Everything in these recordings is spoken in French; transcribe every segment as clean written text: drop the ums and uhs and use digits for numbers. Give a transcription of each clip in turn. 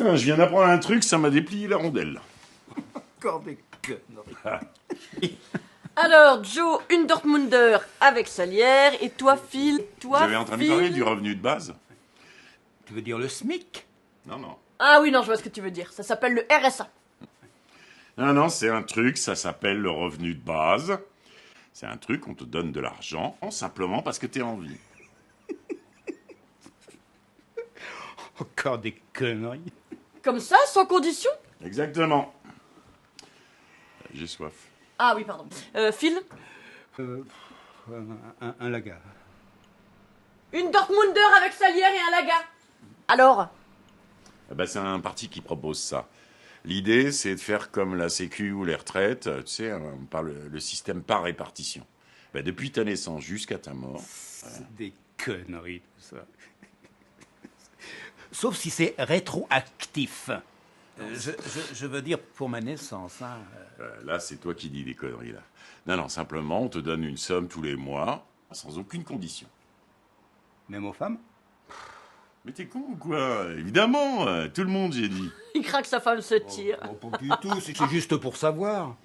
Putain, je viens d'apprendre un truc, ça m'a déplié la rondelle. Encore des conneries. Alors, Joe, une Dortmunder avec Salière, et toi, Phil, Vous avez entendu parler du revenu de base? Tu veux dire le SMIC? Non, non. Ah oui, non, je vois ce que tu veux dire. Ça s'appelle le RSA. Non, non, c'est un truc, ça s'appelle le revenu de base. C'est un truc, on te donne de l'argent, simplement parce que t'es en vie. Encore des conneries. Comme ça, sans condition? Exactement. J'ai soif. Ah oui, pardon. Phil, Un laga. une Dortmunder avec Salière et un Laga. Alors? Eh ben, c'est un parti qui propose ça. L'idée, c'est de faire comme la Sécu ou les retraites, tu sais, on parle le système par répartition. Ben, depuis ta naissance jusqu'à ta mort. C'est des conneries, tout ça. Sauf si c'est rétroactif. Je veux dire pour ma naissance. Hein. Là, c'est toi qui dis des conneries, là. Non, non, simplement, on te donne une somme tous les mois, sans aucune condition. Même aux femmes? Mais t'es con ou quoi? Évidemment, tout le monde, j'ai dit. Il craint que sa femme se tire. Pas du tout, c'est juste pour savoir.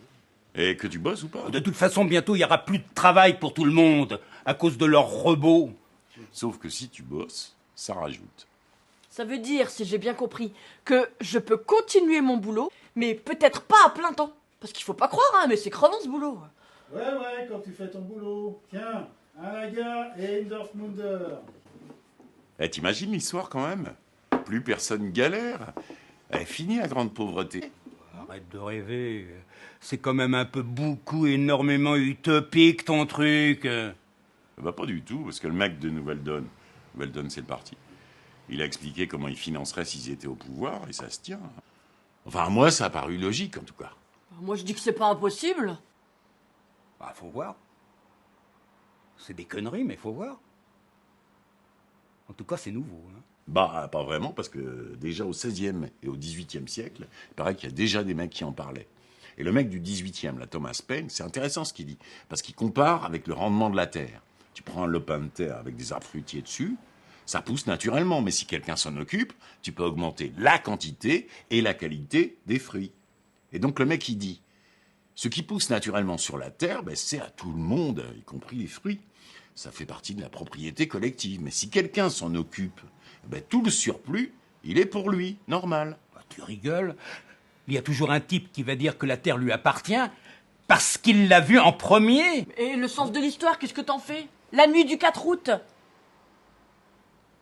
Et que tu bosses ou pas? De toute façon, bientôt, il n'y aura plus de travail pour tout le monde, à cause de leurs robots. Sauf que si tu bosses, ça rajoute. Ça veut dire, si j'ai bien compris, que je peux continuer mon boulot, mais peut-être pas à plein temps. Parce qu'il faut pas croire, hein, mais c'est crevant ce boulot. Ouais, quand tu fais ton boulot. Tiens, un Laga et une Dortmunder. Eh, t'imagines l'histoire quand même? Plus personne galère. Elle finit la grande pauvreté. Arrête de rêver. C'est quand même un peu beaucoup, énormément utopique, ton truc. Bah pas du tout, parce que le mec de Nouvelle Donne, c'est le parti, il a expliqué comment il financerait s'ils étaient au pouvoir, et ça se tient. Enfin, moi, ça a paru logique, en tout cas. Moi, je dis que c'est pas impossible. Bah, faut voir. C'est des conneries, mais faut voir. En tout cas, c'est nouveau. Hein. Bah, pas vraiment, parce que déjà au XVIe et au XVIIIe siècle, il paraît qu'il y a déjà des mecs qui en parlaient. Et le mec du XVIIIe, là, Thomas Paine, c'est intéressant ce qu'il dit, parce qu'il compare avec le rendement de la terre. Tu prends un lopin de terre avec des arbres fruitiers dessus, ça pousse naturellement, mais si quelqu'un s'en occupe, tu peux augmenter la quantité et la qualité des fruits. Et donc le mec, il dit, ce qui pousse naturellement sur la terre, ben, c'est à tout le monde, y compris les fruits. Ça fait partie de la propriété collective. Mais si quelqu'un s'en occupe, ben, tout le surplus, il est pour lui, normal. Bah, tu rigoles. Il y a toujours un type qui va dire que la terre lui appartient parce qu'il l'a vue en premier. Et le sens de l'histoire, qu'est-ce que t'en fais? La nuit du 4 août.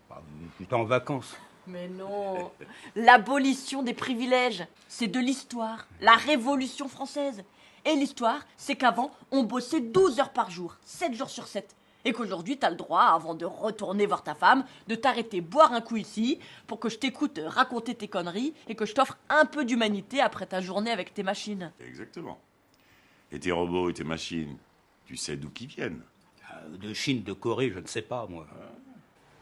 Bah, j'étais en vacances. Mais non. L'abolition des privilèges, c'est de l'histoire. La Révolution française. Et l'histoire, c'est qu'avant, on bossait 12 heures par jour, 7 jours sur 7. Et qu'aujourd'hui, t'as le droit, avant de retourner voir ta femme, de t'arrêter boire un coup ici, pour que je t'écoute raconter tes conneries, et que je t'offre un peu d'humanité après ta journée avec tes machines. Exactement. Et tes robots et tes machines, tu sais d'où qu'ils viennent. De Chine, de Corée, je ne sais pas, moi.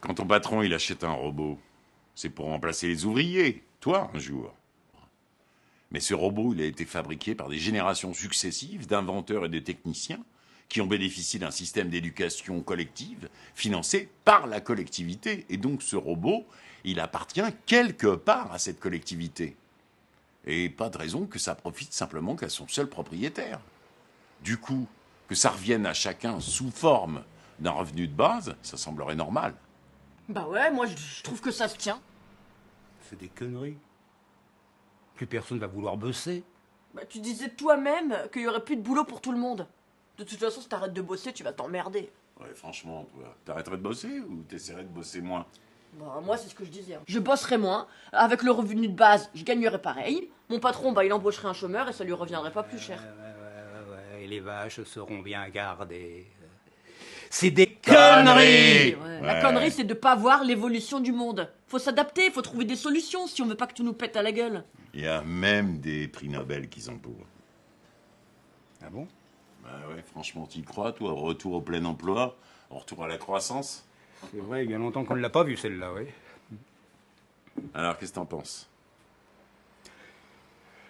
Quand ton patron, il achète un robot, c'est pour remplacer les ouvriers, toi, un jour. Mais ce robot, il a été fabriqué par des générations successives d'inventeurs et de techniciens qui ont bénéficié d'un système d'éducation collective financé par la collectivité. Et donc ce robot, il appartient quelque part à cette collectivité. Et pas de raison que ça profite simplement qu'à son seul propriétaire. Du coup, que ça revienne à chacun sous forme d'un revenu de base, ça semblerait normal. Bah ouais, moi je trouve que ça se tient. C'est des conneries. Plus personne va vouloir bosser. Bah tu disais toi-même qu'il y aurait plus de boulot pour tout le monde. De toute façon, si t'arrêtes de bosser, tu vas t'emmerder. Ouais, franchement, toi, t'arrêterais de bosser ou t'essaierais de bosser moins? Bah moi c'est ce que je disais. Je bosserais moins, avec le revenu de base, je gagnerais pareil. Mon patron, bah il embaucherait un chômeur et ça lui reviendrait pas plus cher. Ouais, et les vaches seront bien gardées. C'est des conneries. Ouais, la connerie, c'est de pas voir l'évolution du monde. Faut s'adapter, faut trouver des solutions si on veut pas que tout nous pète à la gueule. Il y a même des prix Nobel qui sont pour. Ah bon? Bah ouais, franchement, t'y crois, toi? Retour au plein emploi, retour à la croissance? C'est vrai, il y a longtemps qu'on ne l'a pas vue, celle-là, oui. Alors, qu'est-ce que t'en penses?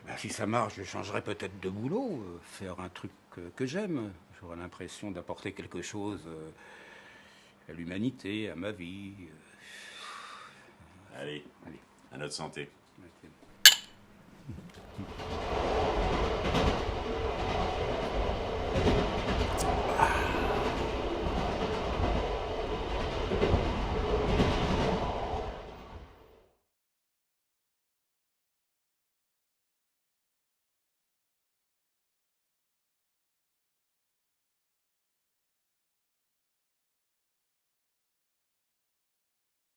Ben, si ça marche, je changerai peut-être de boulot, faire un truc que j'aime. J'aurai l'impression d'apporter quelque chose à l'humanité, à ma vie. Allez, à notre santé.